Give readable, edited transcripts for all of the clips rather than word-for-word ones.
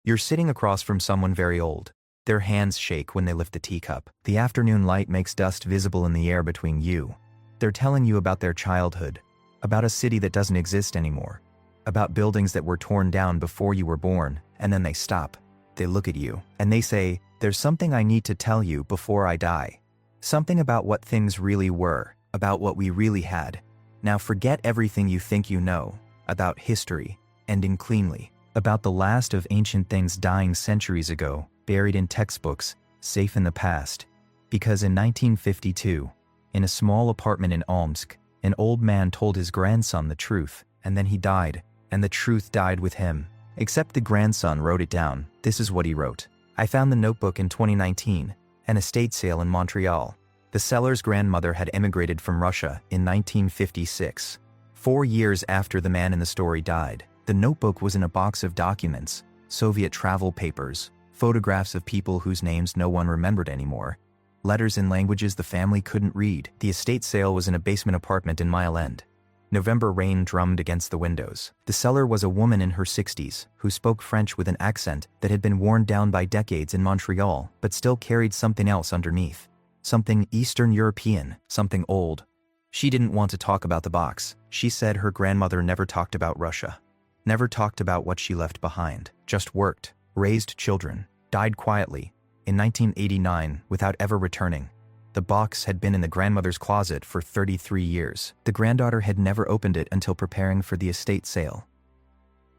You're sitting across from someone very old. Their hands shake when they lift the teacup. The afternoon light makes dust visible in the air between you. They're telling you about their childhood, about a city that doesn't exist anymore, about buildings that were torn down before you were born, and then they stop. They look at you, and they say, "There's something I need to tell you before I die. Something about what things really were, about what we really had. Now forget everything you think you know, about history, ending cleanly, about the last of ancient things dying centuries ago, buried in textbooks, safe in the past." Because in 1952, in a small apartment in Omsk, an old man told his grandson the truth, and then he died, and the truth died with him. Except the grandson wrote it down. This is what he wrote. "I found the notebook in 2019, an estate sale in Montreal. The seller's grandmother had emigrated from Russia in 1956. 4 years after the man in the story died. The notebook was in a box of documents, Soviet travel papers, photographs of people whose names no one remembered anymore, letters in languages the family couldn't read. The estate sale was in a basement apartment in Mile End. November rain drummed against the windows. The seller was a woman in her 60s who spoke French with an accent that had been worn down by decades in Montreal but still carried something else underneath. Something Eastern European, something old. She didn't want to talk about the box. She said her grandmother never talked about Russia. Never talked about what she left behind. Just worked, raised children, died quietly, in 1989 without ever returning. The box had been in the grandmother's closet for 33 years. The granddaughter had never opened it until preparing for the estate sale.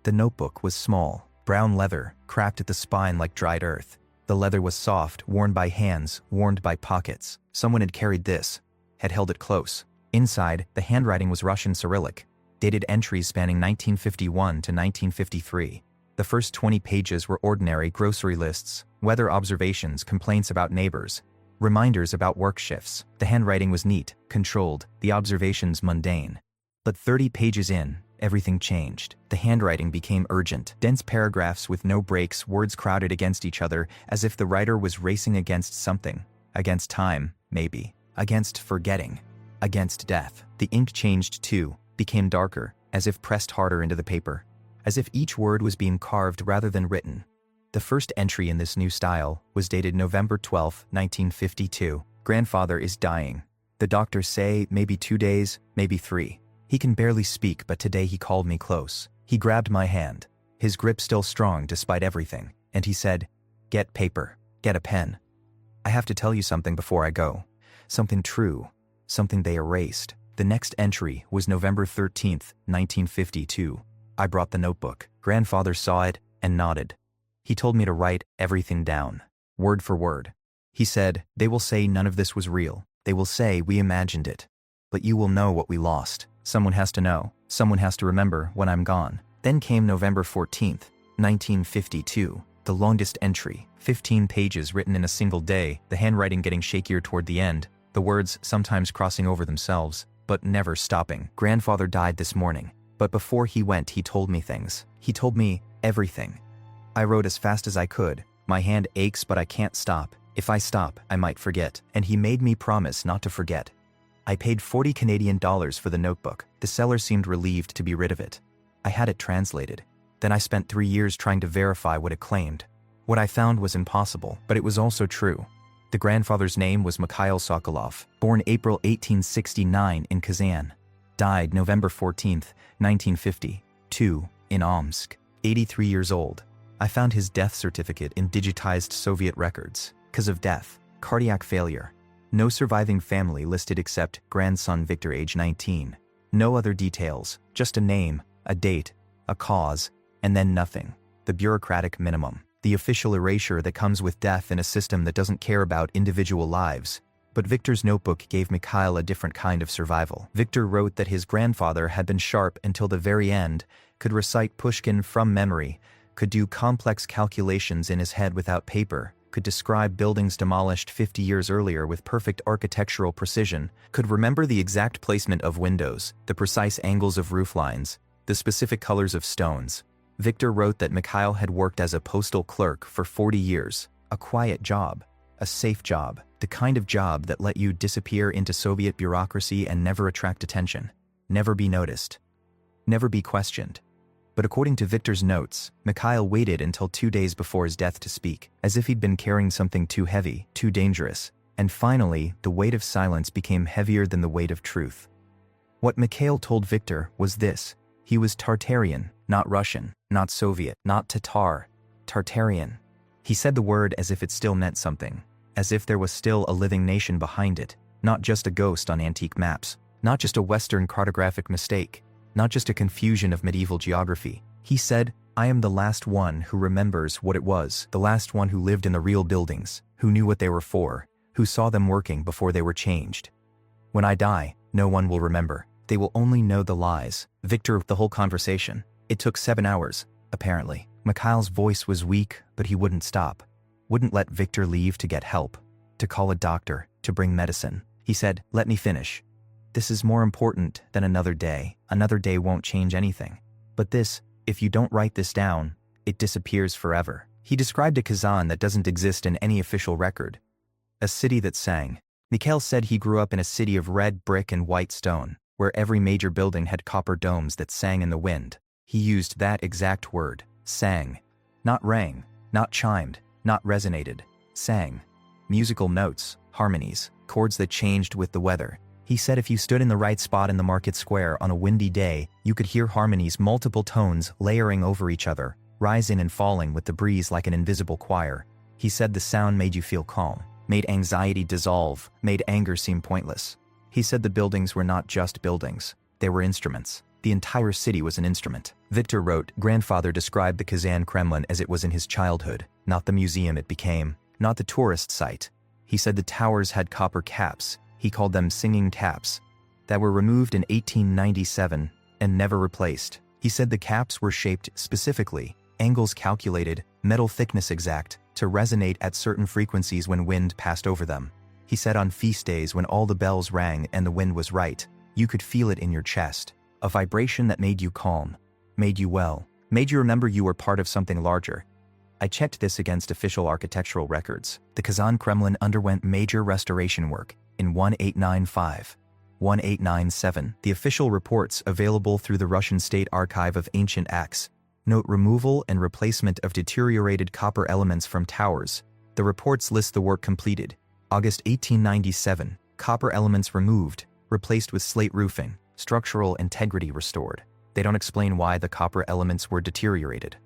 The notebook was small, brown leather, cracked at the spine like dried earth. The leather was soft, worn by hands, warmed by pockets. Someone had carried this, had held it close. Inside, the handwriting was Russian Cyrillic, dated entries spanning 1951 to 1953. The first 20 pages were ordinary grocery lists, weather observations, complaints about neighbors, reminders about work shifts. The handwriting was neat, controlled, the observations mundane. But 30 pages in, everything changed. The handwriting became urgent. Dense paragraphs with no breaks, words crowded against each other as if the writer was racing against something. Against time, maybe. Against forgetting. Against death. The ink changed too, became darker, as if pressed harder into the paper. As if each word was being carved rather than written. The first entry in this new style was dated November 12, 1952. "Grandfather is dying. The doctors say maybe 2 days, maybe 3. He can barely speak, but today he called me close. He grabbed my hand, his grip still strong despite everything, and he said, 'Get paper, get a pen. I have to tell you something before I go. Something true, something they erased.'" The next entry was November 13, 1952. I brought the notebook. Grandfather saw it and nodded. He told me to write everything down, word for word. He said, "They will say none of this was real. They will say we imagined it. But you will know what we lost. Someone has to know. Someone has to remember when I'm gone." Then came November 14, 1952, the longest entry, 15 pages written in a single day, the handwriting getting shakier toward the end, the words sometimes crossing over themselves, but never stopping. "Grandfather died this morning. But before he went, he told me things. He told me everything. I wrote as fast as I could. My hand aches, but I can't stop. If I stop, I might forget. And he made me promise not to forget." I paid 40 Canadian dollars for the notebook. The seller seemed relieved to be rid of it. I had it translated. Then I spent 3 years trying to verify what it claimed. What I found was impossible, but it was also true. The grandfather's name was Mikhail Sokolov, born April 1869 in Kazan. Died November 14, 1952, in Omsk, 83 years old. I found his death certificate in digitized Soviet records. Cause of death, cardiac failure. No surviving family listed except grandson Victor, age 19. No other details, just a name, a date, a cause, and then nothing. The bureaucratic minimum. The official erasure that comes with death in a system that doesn't care about individual lives. But Victor's notebook gave Mikhail a different kind of survival. Victor wrote that his grandfather had been sharp until the very end, could recite Pushkin from memory, could do complex calculations in his head without paper, could describe buildings demolished 50 years earlier with perfect architectural precision, could remember the exact placement of windows, the precise angles of roof lines, the specific colors of stones. Victor wrote that Mikhail had worked as a postal clerk for 40 years, a quiet job, a safe job, the kind of job that let you disappear into Soviet bureaucracy and never attract attention, never be noticed, never be questioned. But according to Victor's notes, Mikhail waited until 2 days before his death to speak, as if he'd been carrying something too heavy, too dangerous. And finally, the weight of silence became heavier than the weight of truth. What Mikhail told Victor was this: he was Tartarian, not Russian, not Soviet, not Tatar, Tartarian. He said the word as if it still meant something, as if there was still a living nation behind it, not just a ghost on antique maps, not just a Western cartographic mistake, not just a confusion of medieval geography. He said, "I am the last one who remembers what it was, the last one who lived in the real buildings, who knew what they were for, who saw them working before they were changed. When I die, no one will remember. They will only know the lies." Victor, the whole conversation. It took 7 hours, apparently. Mikhail's voice was weak, but he wouldn't stop. Wouldn't let Victor leave to get help, to call a doctor, to bring medicine. He said, "Let me finish. This is more important than another day. Another day won't change anything. But this, if you don't write this down, it disappears forever." He described a Kazan that doesn't exist in any official record. A city that sang. Mikhail said he grew up in a city of red brick and white stone, where every major building had copper domes that sang in the wind. He used that exact word, sang. Not rang, not chimed, not resonated. Sang. Musical notes, harmonies, chords that changed with the weather. He said if you stood in the right spot in the market square on a windy day, you could hear harmonies, multiple tones layering over each other, rising and falling with the breeze like an invisible choir. He said the sound made you feel calm, made anxiety dissolve, made anger seem pointless. He said the buildings were not just buildings, they were instruments. The entire city was an instrument. Victor wrote, grandfather described the Kazan Kremlin as it was in his childhood, not the museum it became, not the tourist site. He said the towers had copper caps, he called them singing taps, that were removed in 1897 and never replaced. He said the caps were shaped specifically, angles calculated, metal thickness exact, to resonate at certain frequencies when wind passed over them. He said on feast days when all the bells rang and the wind was right, you could feel it in your chest. A vibration that made you calm, made you well, made you remember you were part of something larger. I checked this against official architectural records. The Kazan Kremlin underwent major restoration work in 1895, 1897. The official reports available through the Russian State Archive of Ancient Acts note removal and replacement of deteriorated copper elements from towers. The reports list the work completed. August 1897, copper elements removed, replaced with slate roofing, structural integrity restored. They don't explain why the copper elements were deteriorated.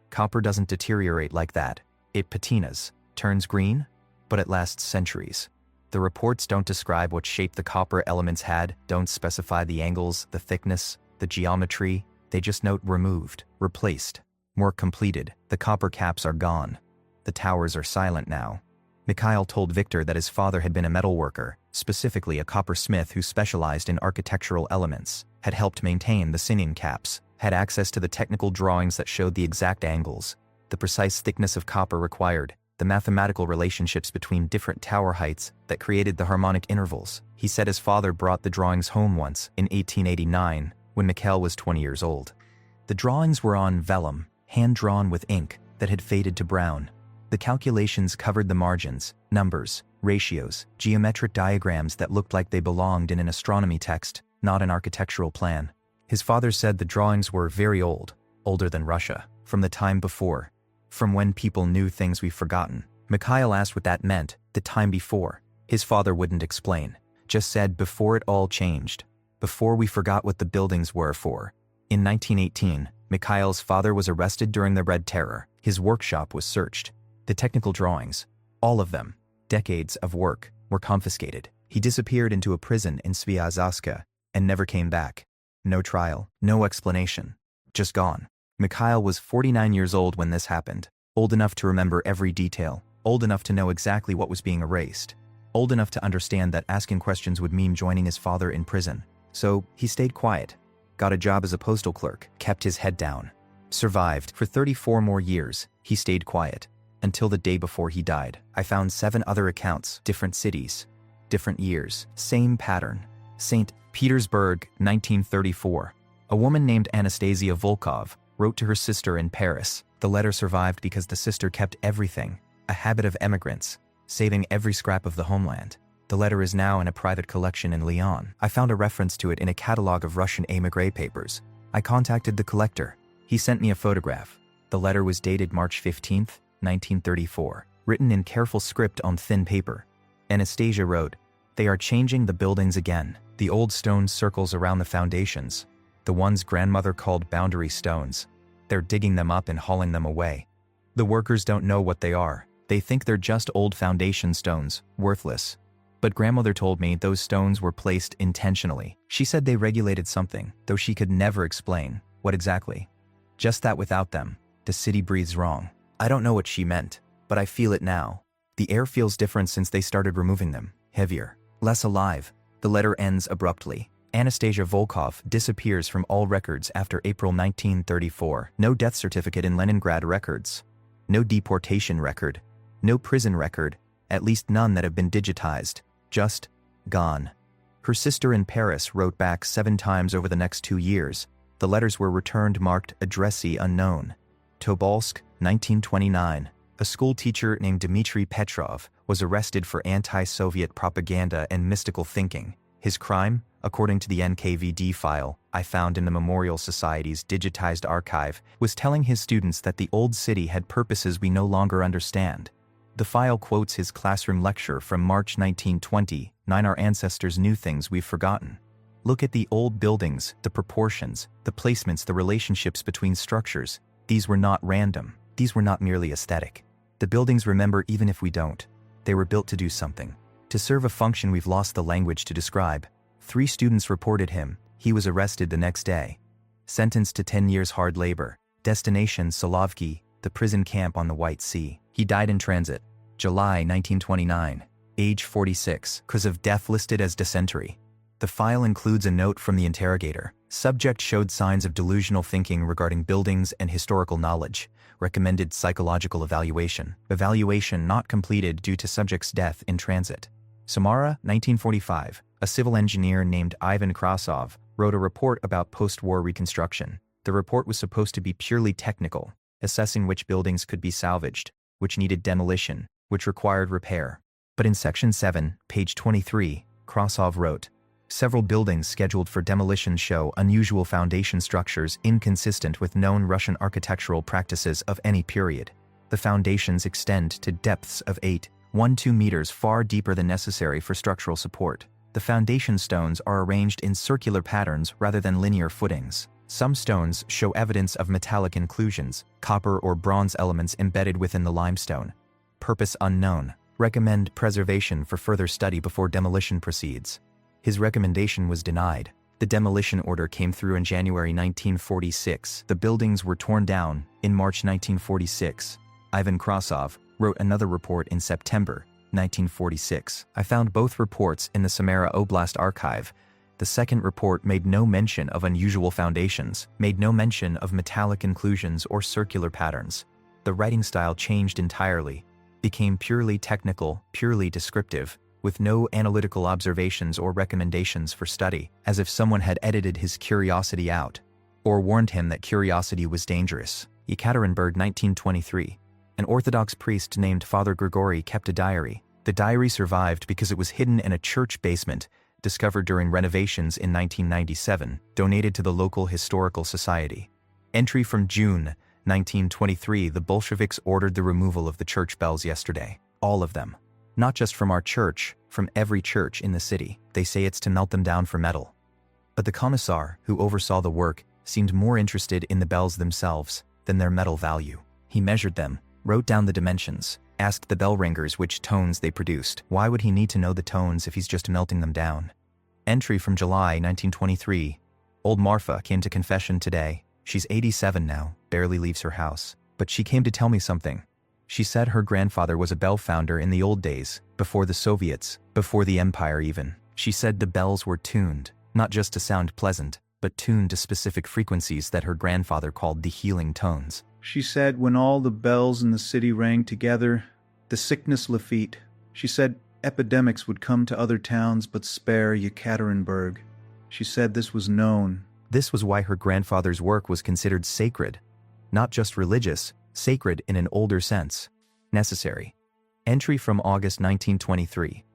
Copper doesn't deteriorate like that. It patinas, turns green, but it lasts centuries. The reports don't describe what shape the copper elements had, don't specify the angles, the thickness, the geometry. They just note removed, replaced, work completed. The copper caps are gone. The towers are silent now. Mikhail told Victor that his father had been a metal worker, specifically a coppersmith who specialized in architectural elements, had helped maintain the singing caps, had access to the technical drawings that showed the exact angles, the precise thickness of copper required, the mathematical relationships between different tower heights that created the harmonic intervals. He said his father brought the drawings home once, in 1889, when Mikhail was 20 years old. The drawings were on vellum, hand-drawn with ink that had faded to brown. The calculations covered the margins, numbers, ratios, geometric diagrams that looked like they belonged in an astronomy text, not an architectural plan. His father said the drawings were very old, older than Russia, from the time before, from when people knew things we've forgotten. Mikhail asked what that meant, the time before. His father wouldn't explain, just said before it all changed, before we forgot what the buildings were for. In 1918, Mikhail's father was arrested during the Red Terror. His workshop was searched. The technical drawings, all of them, decades of work, were confiscated. He disappeared into a prison in Sviazhska and never came back. No trial, no explanation, just gone. Mikhail was 49 years old when this happened, old enough to remember every detail, old enough to know exactly what was being erased, old enough to understand that asking questions would mean joining his father in prison. So he stayed quiet, got a job as a postal clerk, kept his head down, survived. For 34 more years, he stayed quiet, until the day before he died. I found 7 other accounts, different cities, different years, same pattern. St. Petersburg, 1934. A woman named Anastasia Volkov wrote to her sister in Paris. The letter survived because the sister kept everything, a habit of emigrants, saving every scrap of the homeland. The letter is now in a private collection in Lyon. I found a reference to it in a catalog of Russian émigré papers. I contacted the collector. He sent me a photograph. The letter was dated March 15, 1934, written in careful script on thin paper. Anastasia wrote, "They are changing the buildings again. The old stone circles around the foundations, the ones grandmother called boundary stones. They're digging them up and hauling them away. The workers don't know what they are. They think they're just old foundation stones, worthless. But grandmother told me those stones were placed intentionally. She said they regulated something, though she could never explain what exactly. Just that without them, the city breathes wrong. I don't know what she meant, but I feel it now. The air feels different since they started removing them, heavier, less alive." The letter ends abruptly. Anastasia Volkov disappears from all records after April 1934. No death certificate in Leningrad records. No deportation record. No prison record, at least none that have been digitized. Just gone. Her sister in Paris wrote back 7 times over the next 2 years. The letters were returned marked addressee unknown. Tobolsk, 1929. A school teacher named Dmitry Petrov was arrested for anti-Soviet propaganda and mystical thinking. His crime, according to the NKVD file I found in the Memorial Society's digitized archive, was telling his students that the old city had purposes we no longer understand. The file quotes his classroom lecture from March 1920, "Our ancestors knew things we've forgotten." Look at the old buildings, the proportions, the placements, the relationships between structures. These were not random. These were not merely aesthetic. The buildings remember even if we don't. They were built to do something. To serve a function we've lost the language to describe. 3 students reported him. He was arrested the next day. Sentenced to 10 years hard labor. Destination Solovki, the prison camp on the White Sea. He died in transit. July 1929. Age 46. Cause of death listed as dysentery. The file includes a note from the interrogator. Subject showed signs of delusional thinking regarding buildings and historical knowledge. Recommended psychological evaluation. Evaluation not completed due to subject's death in transit. Samara, 1945. A civil engineer named Ivan Krasov wrote a report about post-war reconstruction. The report was supposed to be purely technical, assessing which buildings could be salvaged, which needed demolition, which required repair. But in section 7, page 23, Krasov wrote, "Several buildings scheduled for demolition show unusual foundation structures inconsistent with known Russian architectural practices of any period. The foundations extend to depths of 8.12 meters, far deeper than necessary for structural support. The foundation stones are arranged in circular patterns rather than linear footings. Some stones show evidence of metallic inclusions, copper or bronze elements embedded within the limestone. Purpose unknown. Recommend preservation for further study before demolition proceeds." His recommendation was denied. The demolition order came through in January 1946. The buildings were torn down in March 1946. Ivan Krasov wrote another report in September 1946. I found both reports in the Samara Oblast archive. The second report made no mention of unusual foundations, made no mention of metallic inclusions or circular patterns. The writing style changed entirely, became purely technical, purely descriptive, with no analytical observations or recommendations for study, as if someone had edited his curiosity out, or warned him that curiosity was dangerous. Yekaterinburg, 1923. An Orthodox priest named Father Grigory kept a diary. The diary survived because it was hidden in a church basement, discovered during renovations in 1997, donated to the local historical society. Entry from June 1923. The Bolsheviks ordered the removal of the church bells yesterday. All of them. Not just from our church, from every church in the city. They say it's to melt them down for metal. But the commissar, who oversaw the work, seemed more interested in the bells themselves than their metal value. He measured them, wrote down the dimensions, asked the bell ringers which tones they produced. Why would he need to know the tones if he's just melting them down? Entry from July 1923. Old Marfa came to confession today. She's 87 now, barely leaves her house. But she came to tell me something. She said her grandfather was a bell founder in the old days, before the Soviets, before the Empire even. She said the bells were tuned, not just to sound pleasant, but tuned to specific frequencies that her grandfather called the healing tones. She said when all the bells in the city rang together, the sickness Lafitte. She said epidemics would come to other towns but spare Yekaterinburg. She said this was known. This was why her grandfather's work was considered sacred. Not just religious, sacred in an older sense. Necessary. Entry from August 1923.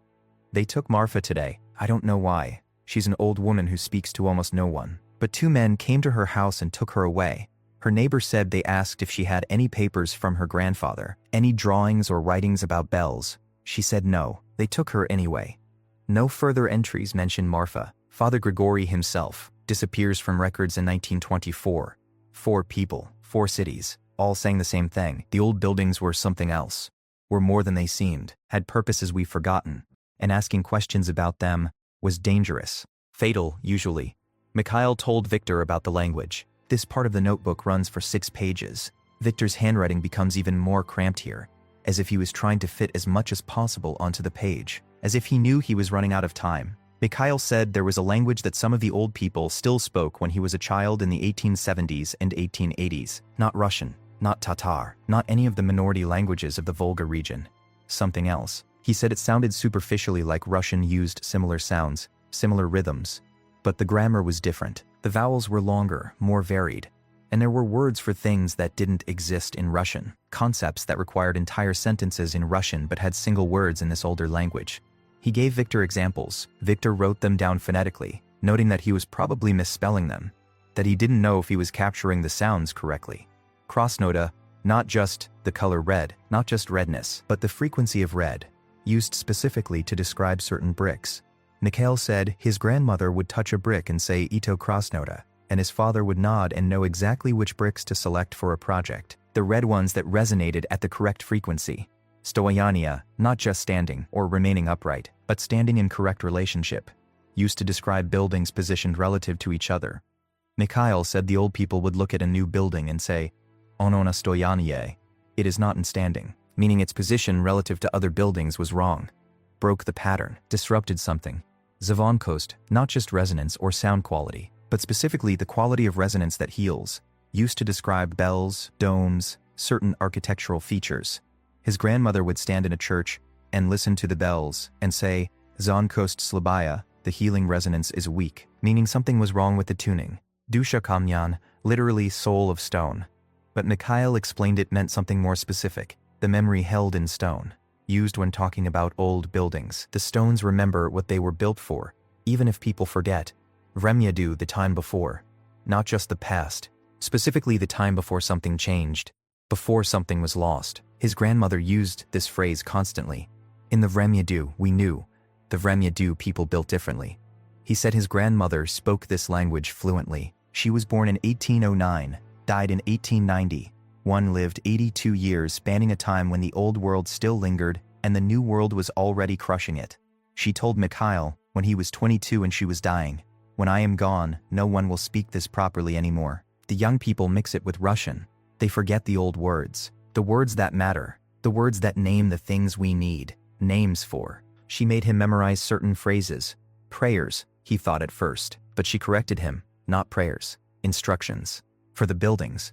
They took Marfa today. I don't know why. She's an old woman who speaks to almost no one. But 2 men came to her house and took her away. Her neighbor said they asked if she had any papers from her grandfather, any drawings or writings about bells. She said no, they took her anyway. No further entries mention Marfa. Father Grigori himself disappears from records in 1924. 4 people, 4 cities, all saying the same thing. The old buildings were something else, were more than they seemed, had purposes we've forgotten, and asking questions about them was dangerous, fatal usually. Mikhail told Victor about the language. This part of the notebook runs for 6 pages. Victor's handwriting becomes even more cramped here, as if he was trying to fit as much as possible onto the page, as if he knew he was running out of time. Mikhail said there was a language that some of the old people still spoke when he was a child in the 1870s and 1880s. Not Russian, not Tatar, not any of the minority languages of the Volga region. Something else. He said it sounded superficially like Russian, used similar sounds, similar rhythms. But the grammar was different. The vowels were longer, more varied. And there were words for things that didn't exist in Russian, concepts that required entire sentences in Russian but had single words in this older language. He gave Victor examples. Victor wrote them down phonetically, noting that he was probably misspelling them, that he didn't know if he was capturing the sounds correctly. Crossnota, not just the color red, not just redness, but the frequency of red, used specifically to describe certain bricks. Mikhail said his grandmother would touch a brick and say Ito Crossnota, and his father would nod and know exactly which bricks to select for a project, the red ones that resonated at the correct frequency. Stoyania, not just standing or remaining upright, but standing in correct relationship, used to describe buildings positioned relative to each other. Mikhail said the old people would look at a new building and say, Onona stoyanie, it is not in standing, meaning its position relative to other buildings was wrong, broke the pattern, disrupted something. Zvonkost, not just resonance or sound quality, but specifically the quality of resonance that heals, used to describe bells, domes, certain architectural features. His grandmother would stand in a church and listen to the bells and say, Zonkost slabaya, the healing resonance is weak, meaning something was wrong with the tuning. Dusha kamyan, literally soul of stone. But Mikhail explained it meant something more specific, the memory held in stone, used when talking about old buildings. The stones remember what they were built for, even if people forget. Vremyadu, the time before, not just the past, specifically the time before something changed, before something was lost. His grandmother used this phrase constantly. In the Vremyadu, we knew. The Vremyadu people built differently. He said his grandmother spoke this language fluently. She was born in 1809, died in 1890. One lived 82 years, spanning a time when the old world still lingered and the new world was already crushing it. She told Mikhail, when he was 22 and she was dying, when I am gone, no one will speak this properly anymore. The young people mix it with Russian. They forget the old words. The words that matter, the words that name the things we need, names for. She made him memorize certain phrases. Prayers, he thought at first, but she corrected him, not prayers, instructions. For the buildings.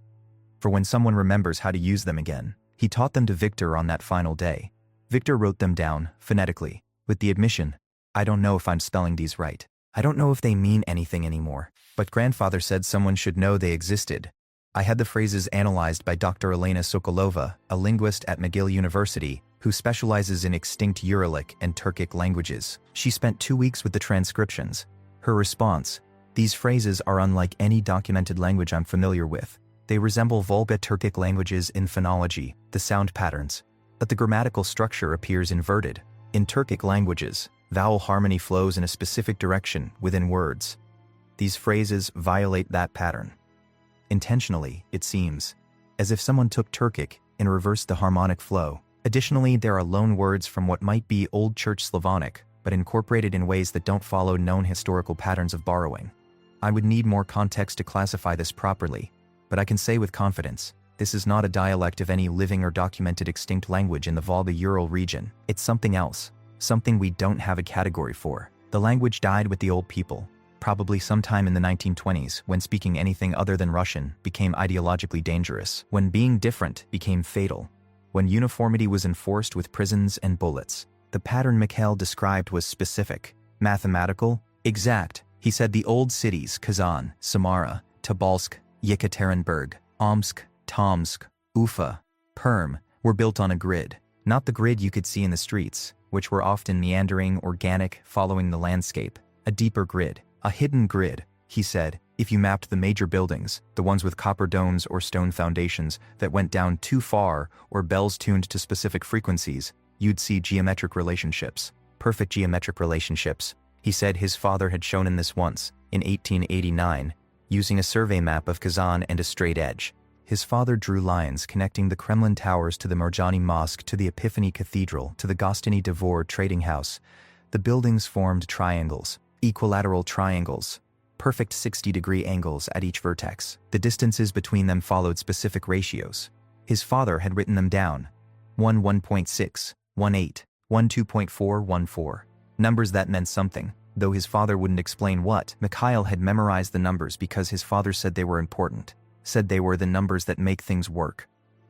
For when someone remembers how to use them again. He taught them to Victor on that final day. Victor wrote them down, phonetically, with the admission, I don't know if I'm spelling these right. I don't know if they mean anything anymore. But grandfather said someone should know they existed. I had the phrases analyzed by Dr. Elena Sokolova, a linguist at McGill University, who specializes in extinct Uralic and Turkic languages. She spent 2 weeks with the transcriptions. Her response, these phrases are unlike any documented language I'm familiar with. They resemble Volga Turkic languages in phonology, the sound patterns, but the grammatical structure appears inverted. In Turkic languages, vowel harmony flows in a specific direction within words. These phrases violate that pattern. Intentionally, it seems, as if someone took Turkic and reversed the harmonic flow. Additionally, there are loan words from what might be Old Church Slavonic, but incorporated in ways that don't follow known historical patterns of borrowing. I would need more context to classify this properly, but I can say with confidence, this is not a dialect of any living or documented extinct language in the Volga-Ural region. It's something else, something we don't have a category for. The language died with the old people, probably sometime in the 1920s, when speaking anything other than Russian became ideologically dangerous, when being different became fatal, when uniformity was enforced with prisons and bullets. The pattern Mikhail described was specific, mathematical, exact. He said the old cities Kazan, Samara, Tobolsk, Yekaterinburg, Omsk, Tomsk, Ufa, Perm, were built on a grid, not the grid you could see in the streets, which were often meandering, organic, following the landscape. A deeper grid, a hidden grid, he said, If you mapped the major buildings, the ones with copper domes or stone foundations that went down too far or bells tuned to specific frequencies, you'd see geometric relationships. Perfect geometric relationships. He said his father had shown him this once, in 1889, using a survey map of Kazan and a straight edge. His father drew lines connecting the Kremlin towers to the Marjani Mosque to the Epiphany Cathedral to the Gostiny Dvor trading house. The buildings formed triangles, equilateral triangles, perfect 60-degree angles at each vertex. The distances between them followed specific ratios. His father had written them down. 1 1.6, 1 8, 1 2.4, 1 4. Numbers that meant something, though his father wouldn't explain what. Mikhail had memorized the numbers because his father said they were important, said they were the numbers that make things work.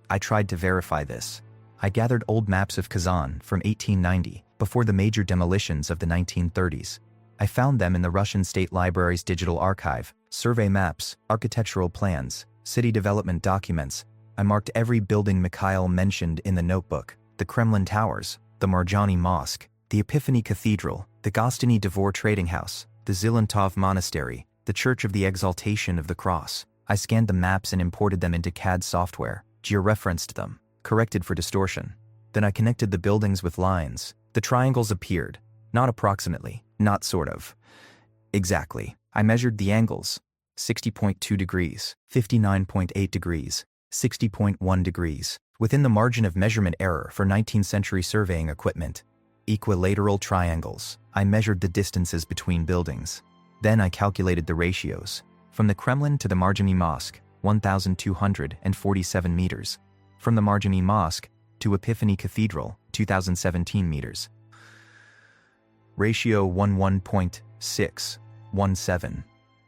I tried to verify this. I gathered old maps of Kazan from 1890, before the major demolitions of the 1930s. I found them in the Russian State Library's digital archive, survey maps, architectural plans, city development documents. I marked every building Mikhail mentioned in the notebook: the Kremlin Towers, the Marjani Mosque, the Epiphany Cathedral, the Gostiny Dvor Trading House, the Zilantov Monastery, the Church of the Exaltation of the Cross. I scanned the maps and imported them into CAD software, georeferenced them, corrected for distortion. Then I connected the buildings with lines. The triangles appeared, not approximately, not sort of. Exactly. I measured the angles: 60.2 degrees, 59.8 degrees, 60.1 degrees, within the margin of measurement error for 19th century surveying equipment. Equilateral triangles. I measured the distances between buildings. Then I calculated the ratios. From the Kremlin to the Marjani Mosque, 1,247 meters. From the Marjani Mosque to Epiphany Cathedral, 2,017 meters. Ratio 1:1.617.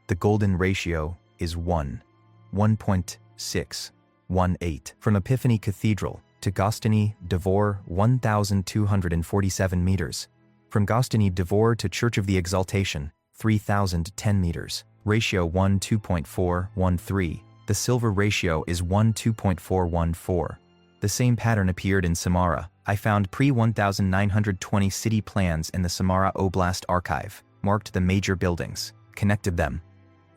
The golden ratio is 1:1.618. From Epiphany Cathedral to Gostiny Dvor, 1,247 meters. From Gostiny Dvor to Church of the Exaltation, 3,010 meters. Ratio 1:2.413. The silver ratio is 1:2.414. The same pattern appeared in Samara. I found pre-1920 city plans in the Samara Oblast archive, marked the major buildings, connected them.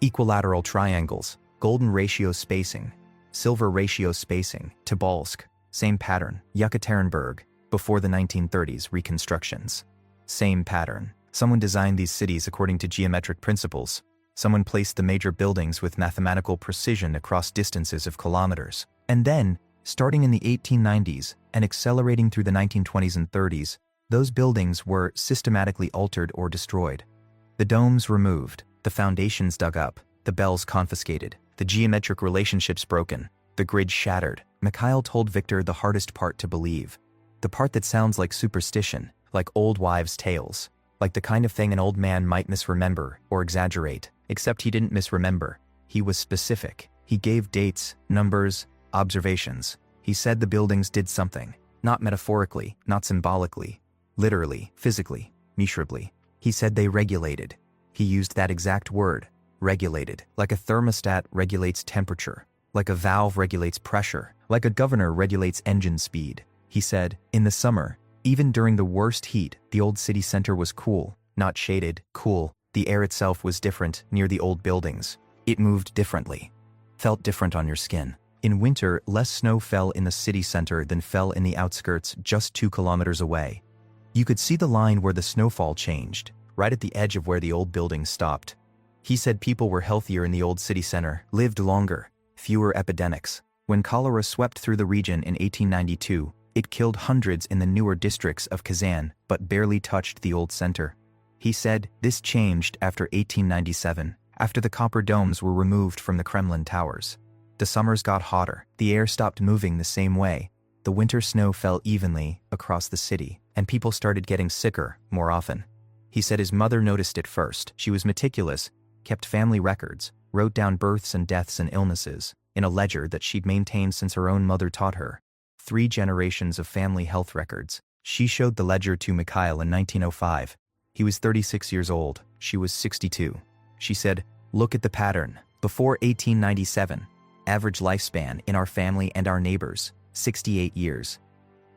Equilateral triangles, golden ratio spacing, silver ratio spacing. Tobolsk, same pattern. Yekaterinburg, before the 1930s reconstructions. Same pattern. Someone designed these cities according to geometric principles. Someone placed the major buildings with mathematical precision across distances of kilometers. And then, starting in the 1890s and accelerating through the 1920s and 30s, those buildings were systematically altered or destroyed. The domes removed, the foundations dug up, the bells confiscated, the geometric relationships broken, the grid shattered. Mikhail told Victor the hardest part to believe. The part that sounds like superstition, like old wives' tales, like the kind of thing an old man might misremember or exaggerate, except he didn't misremember. He was specific. He gave dates, numbers, observations. He said the buildings did something, not metaphorically, not symbolically, literally, physically, measurably. He said they regulated. He used that exact word, regulated, like a thermostat regulates temperature, like a valve regulates pressure, like a governor regulates engine speed. He said, in the summer, even during the worst heat, the old city center was cool, not shaded, cool. The air itself was different near the old buildings. It moved differently, felt different on your skin. In winter, less snow fell in the city center than fell in the outskirts just 2 kilometers away. You could see the line where the snowfall changed, right at the edge of where the old buildings stopped. He said people were healthier in the old city center, lived longer, fewer epidemics. When cholera swept through the region in 1892, it killed hundreds in the newer districts of Kazan, but barely touched the old center. He said this changed after 1897, after the copper domes were removed from the Kremlin towers. The summers got hotter, the air stopped moving the same way, the winter snow fell evenly across the city, and people started getting sicker more often. He said his mother noticed it first. She was meticulous, kept family records, wrote down births and deaths and illnesses, in a ledger that she'd maintained since her own mother taught her. 3 generations of family health records. She showed the ledger to Mikhail in 1905. He was 36 years old, she was 62. She said, look at the pattern. Before 1897, average lifespan in our family and our neighbors, 68 years.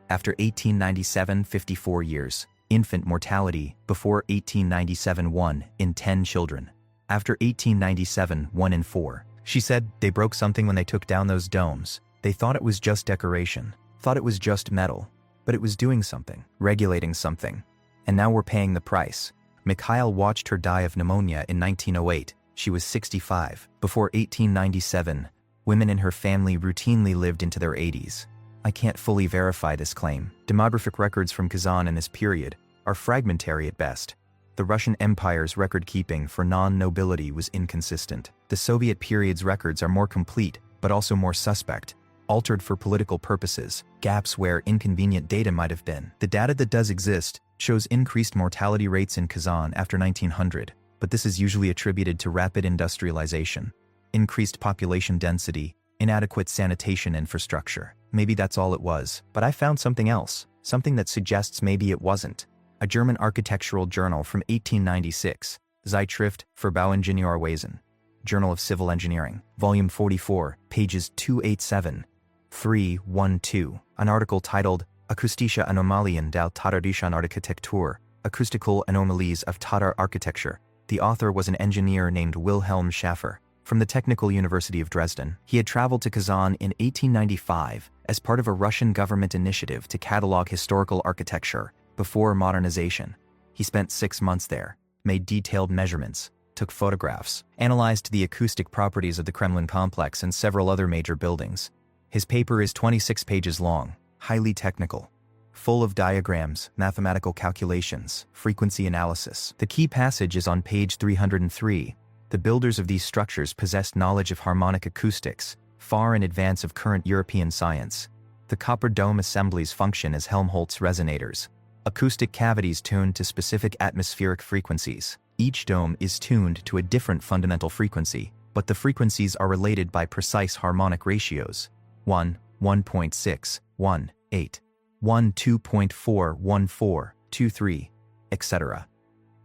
After 1897, 54 years. Infant mortality, before 1897, 1 in 10 children. After 1897, 1 in 4. She said they broke something when they took down those domes. They thought it was just decoration, thought it was just metal, but it was doing something, regulating something. And now we're paying the price. Mikhail watched her die of pneumonia in 1908. She was 65. Before 1897, women in her family routinely lived into their 80s. I can't fully verify this claim. Demographic records from Kazan in this period are fragmentary at best. The Russian Empire's record-keeping for non-nobility was inconsistent. The Soviet period's records are more complete, but also more suspect, altered for political purposes, gaps where inconvenient data might have been. The data that does exist shows increased mortality rates in Kazan after 1900, but this is usually attributed to rapid industrialization, increased population density, inadequate sanitation infrastructure. Maybe that's all it was, but I found something else, something that suggests maybe it wasn't. A German architectural journal from 1896, Zeitschrift für Bauingenieurwesen, Journal of Civil Engineering, Volume 44, pages 287, 312, an article titled Akustische Anomalien der Tatarischen Architektur, Acoustical Anomalies of Tatar Architecture. The author was an engineer named Wilhelm Schaffer, from the Technical University of Dresden. He had traveled to Kazan in 1895 as part of a Russian government initiative to catalog historical architecture before modernization. He spent 6 months there, made detailed measurements, took photographs, analyzed the acoustic properties of the Kremlin complex and several other major buildings. His paper is 26 pages long, highly technical, full of diagrams, mathematical calculations, frequency analysis. The key passage is on page 303. The builders of these structures possessed knowledge of harmonic acoustics, far in advance of current European science. The copper dome assemblies function as Helmholtz resonators, acoustic cavities tuned to specific atmospheric frequencies. Each dome is tuned to a different fundamental frequency, but the frequencies are related by precise harmonic ratios. 1, 1.6, 1, 8, 1, 2.4, 1, 4, 2, 3, etc.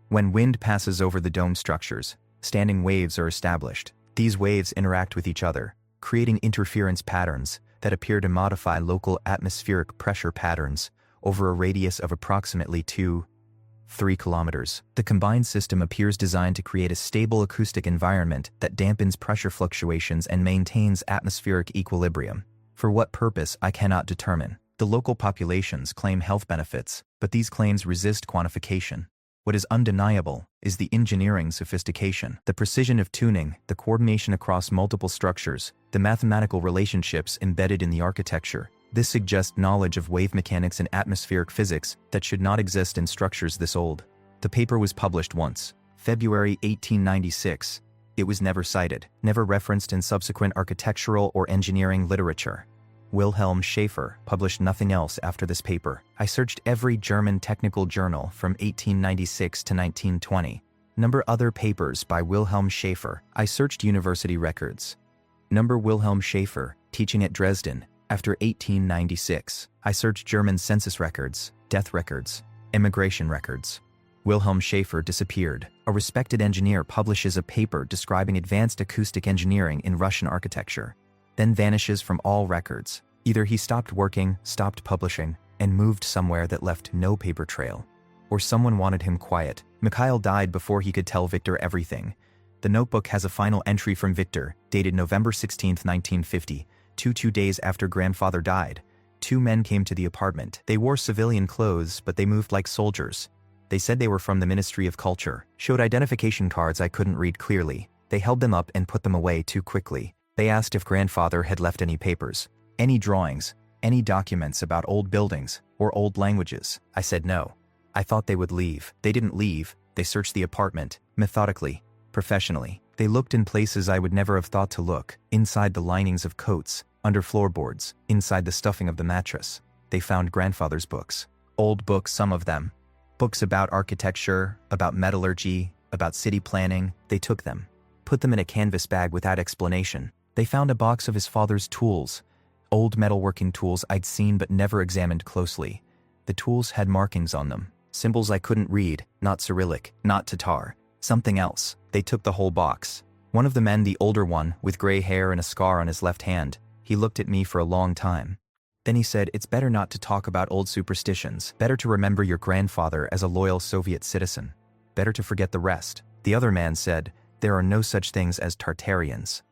When wind passes over the dome structures, standing waves are established. These waves interact with each other, creating interference patterns that appear to modify local atmospheric pressure patterns over a radius of approximately 2-3 kilometers. The combined system appears designed to create a stable acoustic environment that dampens pressure fluctuations and maintains atmospheric equilibrium. For what purpose, I cannot determine. The local populations claim health benefits, but these claims resist quantification. What is undeniable is the engineering sophistication, the precision of tuning, the coordination across multiple structures, the mathematical relationships embedded in the architecture. This suggests knowledge of wave mechanics and atmospheric physics that should not exist in structures this old. The paper was published once, February 1896. It was never cited, never referenced in subsequent architectural or engineering literature. Wilhelm Schaffer published nothing else after this paper. I searched every German technical journal from 1896 to 1920. Number other papers by Wilhelm Schaffer. I searched university records. Number Wilhelm Schaffer, teaching at Dresden, after 1896. I searched German census records, death records, immigration records. Wilhelm Schaffer disappeared. A respected engineer publishes a paper describing advanced acoustic engineering in Russian architecture, then vanishes from all records. Either he stopped working, stopped publishing, and moved somewhere that left no paper trail, or someone wanted him quiet. Mikhail died before he could tell Victor everything. The notebook has a final entry from Victor, dated November 16, 1950, 2 days after grandfather died. 2 men came to the apartment. They wore civilian clothes, but they moved like soldiers. They said they were from the Ministry of Culture, showed identification cards I couldn't read clearly. They held them up and put them away too quickly. They asked if grandfather had left any papers, any drawings, any documents about old buildings or old languages. I said no. I thought they would leave. They didn't leave. They searched the apartment, methodically, professionally. They looked in places I would never have thought to look, inside the linings of coats, under floorboards, inside the stuffing of the mattress. They found grandfather's books. Old books, some of them. Books about architecture, about metallurgy, about city planning. They took them, put them in a canvas bag without explanation. They found a box of his father's tools, old metalworking tools I'd seen but never examined closely. The tools had markings on them, symbols I couldn't read, not Cyrillic, not Tatar, something else. They took the whole box. One of the men, the older one, with gray hair and a scar on his left hand, he looked at me for a long time. Then he said, "It's better not to talk about old superstitions. Better to remember your grandfather as a loyal Soviet citizen. Better to forget the rest." The other man said, There are no such things as Tartarians.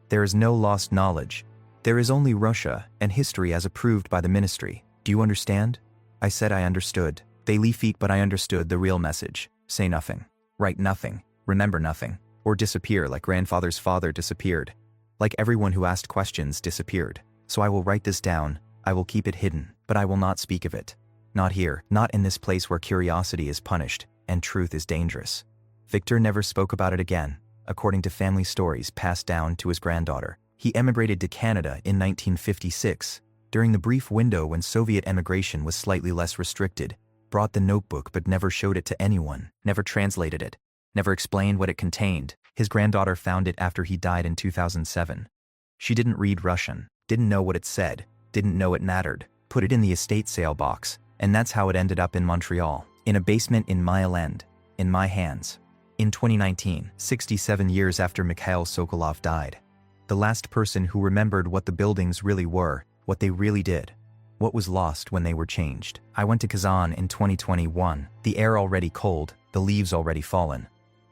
There is no lost knowledge. There is only Russia and history as approved by the ministry. Do you understand? I said I understood. They leave feet, but I understood the real message. Say nothing. Write nothing. Remember nothing. Or disappear like grandfather's father disappeared. Like everyone who asked questions disappeared. So I will write this down. I will keep it hidden, but I will not speak of it. Not here, not in this place where curiosity is punished and truth is dangerous. Victor never spoke about it again, according to family stories passed down to his granddaughter. He emigrated to Canada in 1956, during the brief window when Soviet emigration was slightly less restricted, brought the notebook but never showed it to anyone, never translated it, never explained what it contained. His granddaughter found it after he died in 2007. She didn't read Russian, didn't know what it said, didn't know it mattered, put it in the estate sale box, and that's how it ended up in Montreal, in a basement in Mile-End, in my hands. In 2019, 67 years after Mikhail Sokolov died, the last person who remembered what the buildings really were, what they really did, what was lost when they were changed. I went to Kazan in 2021, the air already cold, the leaves already fallen.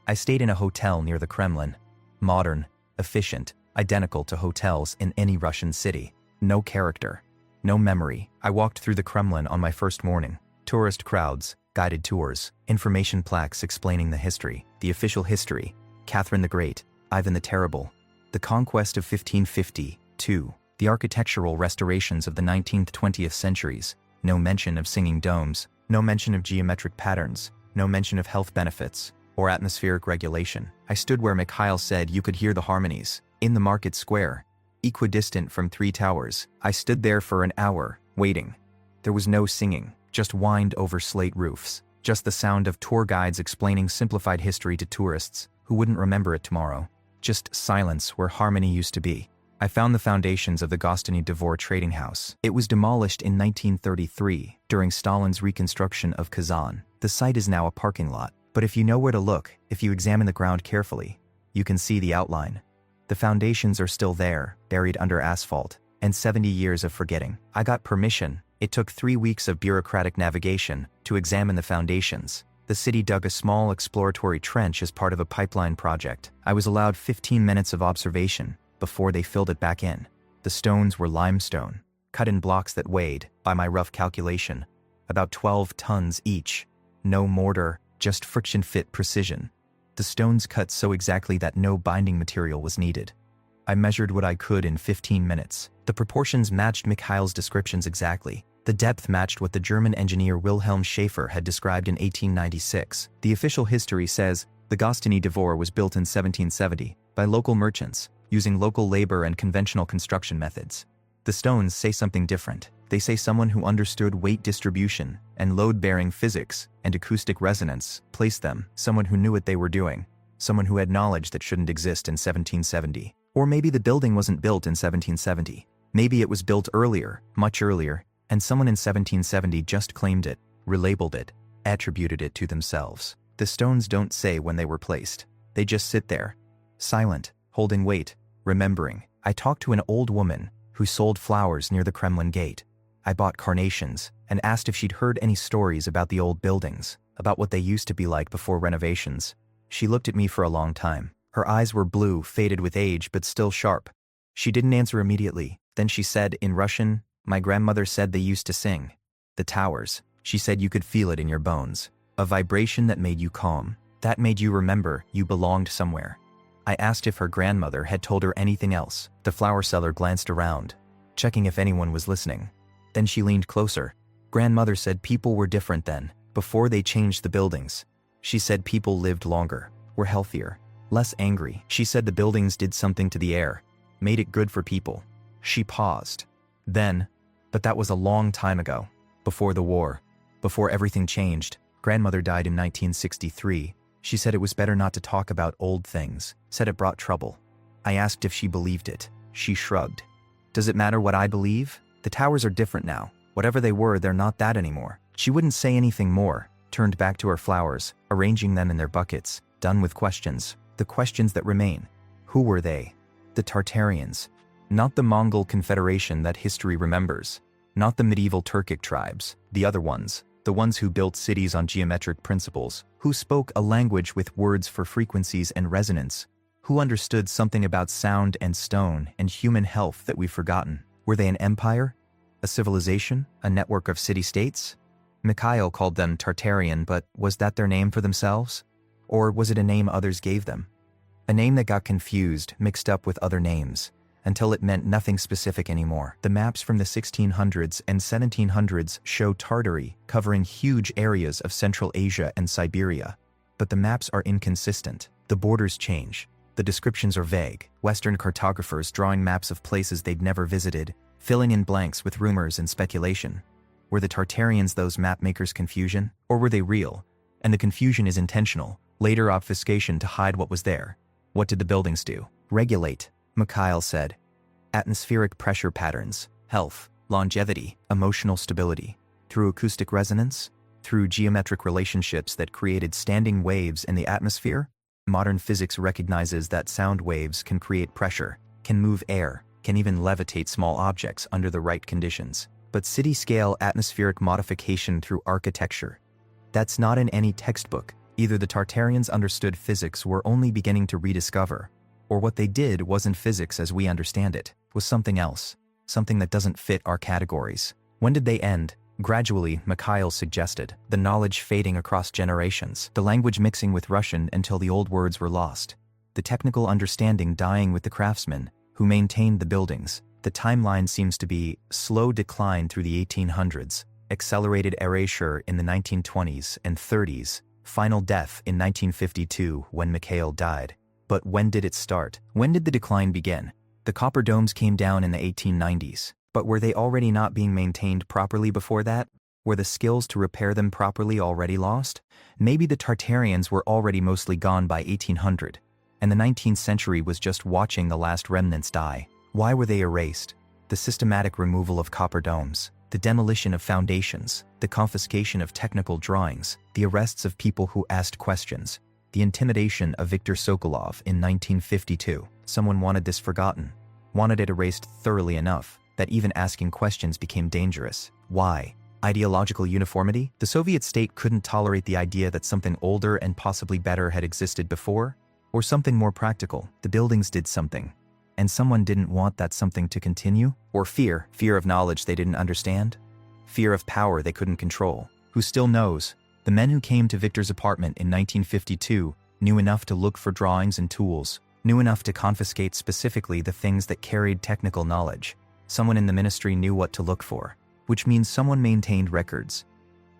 I stayed in a hotel near the Kremlin, modern, efficient, identical to hotels in any Russian city. No character, no memory. I walked through the Kremlin on my first morning. Tourist crowds, guided tours, information plaques explaining the history, the official history, Catherine the Great, Ivan the Terrible, the conquest of 1552, the architectural restorations of the 19th-20th centuries, no mention of singing domes, no mention of geometric patterns, no mention of health benefits, or atmospheric regulation. I stood where Mikhail said you could hear the harmonies, in the market square, equidistant from 3 towers. I stood there for an hour, waiting. There was no singing, just wind over slate roofs, just the sound of tour guides explaining simplified history to tourists who wouldn't remember it tomorrow. Just silence where harmony used to be. I found the foundations of the Gostiny Dvor trading house. It was demolished in 1933 during Stalin's reconstruction of Kazan. The site is now a parking lot, but if you know where to look, if you examine the ground carefully, you can see the outline. The foundations are still there, buried under asphalt, and 70 years of forgetting. I got permission. It took 3 weeks of bureaucratic navigation to examine the foundations. The city dug a small exploratory trench as part of a pipeline project. I was allowed 15 minutes of observation before they filled it back in. The stones were limestone, cut in blocks that weighed, by my rough calculation, about 12 tons each. No mortar, just friction-fit precision. The stones cut so exactly that no binding material was needed. I measured what I could in 15 minutes. The proportions matched Mikhail's descriptions exactly. The depth matched what the German engineer Wilhelm Schaefer had described in 1896. The official history says the Gostiny Dvor was built in 1770 by local merchants, using local labor and conventional construction methods. The stones say something different. They say someone who understood weight distribution and load-bearing physics and acoustic resonance placed them, someone who knew what they were doing, someone who had knowledge that shouldn't exist in 1770. Or maybe the building wasn't built in 1770. Maybe it was built earlier, much earlier, and someone in 1770 just claimed it, relabeled it, attributed it to themselves. The stones don't say when they were placed. They just sit there, silent, holding weight, remembering. I talked to an old woman who sold flowers near the Kremlin gate. I bought carnations and asked if she'd heard any stories about the old buildings, about what they used to be like before renovations. She looked at me for a long time. Her eyes were blue, faded with age, but still sharp. She didn't answer immediately. Then she said, in Russian, "My grandmother said they used to sing. The towers." She said you could feel it in your bones. A vibration that made you calm. That made you remember you belonged somewhere. I asked if her grandmother had told her anything else. The flower seller glanced around, checking if anyone was listening. Then she leaned closer. Grandmother said people were different then, before they changed the buildings. She said people lived longer, were healthier, less angry. She said the buildings did something to the air, made it good for people. She paused. Then, but that was a long time ago, before the war, before everything changed. Grandmother died in 1963. She said it was better not to talk about old things, said it brought trouble. I asked if she believed it. She shrugged. Does it matter what I believe? The towers are different now. Whatever they were, they're not that anymore. She wouldn't say anything more, turned back to her flowers, arranging them in their buckets, done with questions. The questions that remain. Who were they? The Tartarians. Not the Mongol Confederation that history remembers. Not the medieval Turkic tribes. The other ones. The ones who built cities on geometric principles. Who spoke a language with words for frequencies and resonance. Who understood something about sound and stone and human health that we've forgotten? Were they an empire? A civilization? A network of city-states? Mikhail called them Tartarian, but was that their name for themselves? Or was it a name others gave them? A name that got confused, mixed up with other names, until it meant nothing specific anymore. The maps from the 1600s and 1700s show Tartary covering huge areas of Central Asia and Siberia. But the maps are inconsistent. The borders change. The descriptions are vague. Western cartographers drawing maps of places they'd never visited, filling in blanks with rumors and speculation. Were the Tartarians those map makers' confusion? Or were they real? And the confusion is intentional, later obfuscation to hide what was there. What did the buildings do? Regulate, Mikhail said. Atmospheric pressure patterns, health, longevity, emotional stability. Through acoustic resonance? Through geometric relationships that created standing waves in the atmosphere? Modern physics recognizes that sound waves can create pressure, can move air, can even levitate small objects under the right conditions. But city-scale atmospheric modification through architecture, that's not in any textbook. Either the Tartarians understood physics were only beginning to rediscover, or what they did wasn't physics as we understand it, was something else, something that doesn't fit our categories. When did they end? Gradually, Mikhail suggested, the knowledge fading across generations, the language mixing with Russian until the old words were lost, the technical understanding dying with the craftsmen who maintained the buildings. The timeline seems to be slow decline through the 1800s, accelerated erasure in the 1920s and 30s, final death in 1952 when Mikhail died. But when did it start? When did the decline begin? The copper domes came down in the 1890s. But were they already not being maintained properly before that? Were the skills to repair them properly already lost? Maybe the Tartarians were already mostly gone by 1800, and the 19th century was just watching the last remnants die. Why were they erased? The systematic removal of copper domes, the demolition of foundations, the confiscation of technical drawings, the arrests of people who asked questions, the intimidation of Viktor Sokolov in 1952. Someone wanted this forgotten, wanted it erased thoroughly enough that even asking questions became dangerous. Why? Ideological uniformity? The Soviet state couldn't tolerate the idea that something older and possibly better had existed before? Or something more practical? The buildings did something, and someone didn't want that something to continue? Or fear? Fear of knowledge they didn't understand? Fear of power they couldn't control? Who still knows? The men who came to Victor's apartment in 1952 knew enough to look for drawings and tools, knew enough to confiscate specifically the things that carried technical knowledge. Someone in the ministry knew what to look for, which means someone maintained records,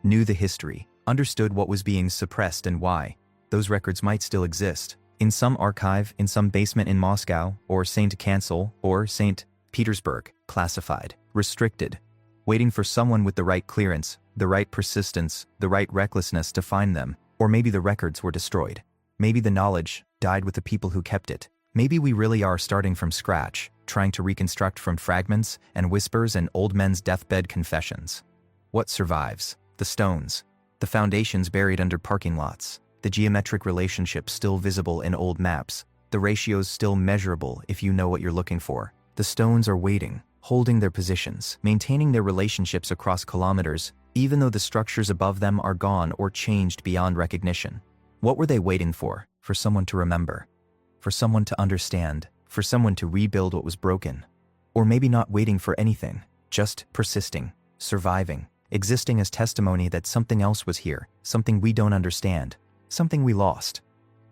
knew the history, understood what was being suppressed and why. Those records might still exist, in some archive, in some basement in Moscow, or St. Cancel, or St. Petersburg, classified, restricted, waiting for someone with the right clearance, the right persistence, the right recklessness to find them. Or maybe the records were destroyed. Maybe the knowledge died with the people who kept it. Maybe we really are starting from scratch, trying to reconstruct from fragments and whispers and old men's deathbed confessions. What survives? The stones, the foundations buried under parking lots, the geometric relationships still visible in old maps, the ratios still measurable if you know what you're looking for. The stones are waiting, holding their positions, maintaining their relationships across kilometers, even though the structures above them are gone or changed beyond recognition. What were they waiting for? For someone to remember, for someone to understand, for someone to rebuild what was broken. Or maybe not waiting for anything, just persisting, surviving, existing as testimony that something else was here, something we don't understand, something we lost.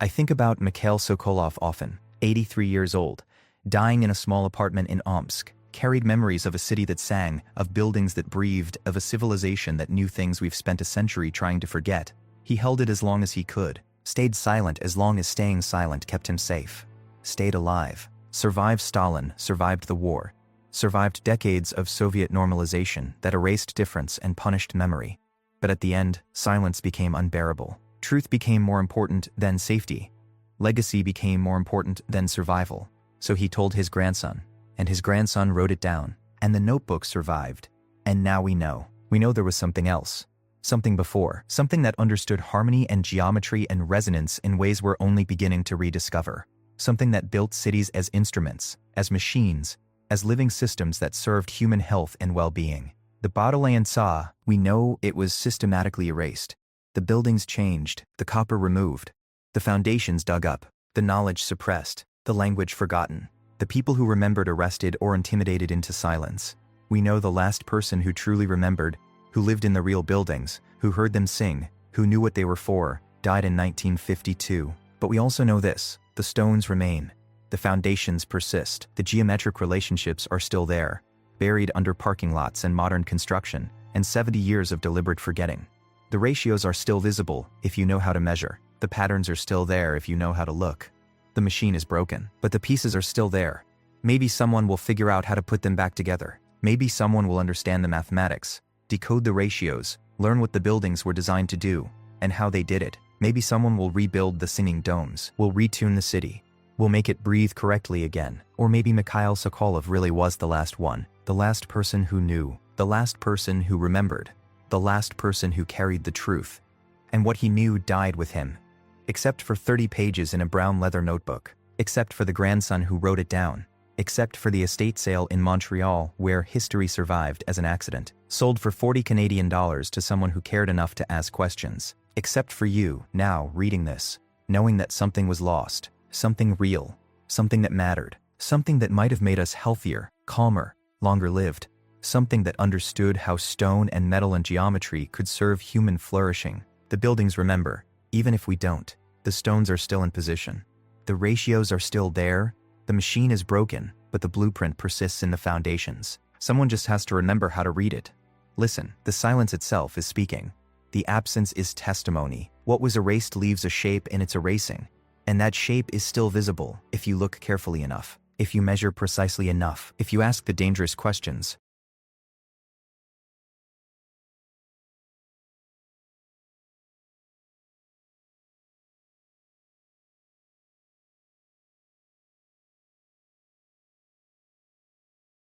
I think about Mikhail Sokolov often, 83 years old, dying in a small apartment in Omsk, carried memories of a city that sang, of buildings that breathed, of a civilization that knew things we've spent a century trying to forget. He held it as long as he could, stayed silent as long as staying silent kept him safe, stayed alive, survived Stalin, survived the war, survived decades of Soviet normalization that erased difference and punished memory. But at the end, silence became unbearable. Truth became more important than safety. Legacy became more important than survival. So he told his grandson, and his grandson wrote it down, and the notebook survived. And now we know. We know there was something else. Something before. Something that understood harmony and geometry and resonance in ways we're only beginning to rediscover. Something that built cities as instruments, as machines, as living systems that served human health and well-being. The Baudelaire saw, we know it was systematically erased. The buildings changed, the copper removed, the foundations dug up, The knowledge suppressed, the language forgotten. The people who remembered arrested or intimidated into silence. We know the last person who truly remembered, who lived in the real buildings, who heard them sing, who knew what they were for, died in 1952. But we also know this: the stones remain. The foundations persist. The geometric relationships are still there, buried under parking lots and modern construction, and 70 years of deliberate forgetting. The ratios are still visible if you know how to measure. The patterns are still there if you know how to look. The machine is broken, but the pieces are still there. Maybe someone will figure out how to put them back together. Maybe someone will understand the mathematics, decode the ratios, learn what the buildings were designed to do, and how they did it. Maybe someone will rebuild the singing domes, will retune the city, will make it breathe correctly again. Or maybe Mikhail Sokolov really was the last one, the last person who knew, the last person who remembered, the last person who carried the truth. And what he knew died with him. Except for 30 pages in a brown leather notebook. Except for the grandson who wrote it down. Except for the estate sale in Montreal where history survived as an accident. Sold for $40 to someone who cared enough to ask questions. Except for you, now, reading this. Knowing that something was lost. Something real. Something that mattered. Something that might have made us healthier, calmer, longer lived. Something that understood how stone and metal and geometry could serve human flourishing. The buildings remember. Even if we don't, the stones are still in position. The ratios are still there. The machine is broken, but the blueprint persists in the foundations. Someone just has to remember how to read it. Listen, the silence itself is speaking. The absence is testimony. What was erased leaves a shape in its erasing. And that shape is still visible if you look carefully enough, if you measure precisely enough, if you ask the dangerous questions.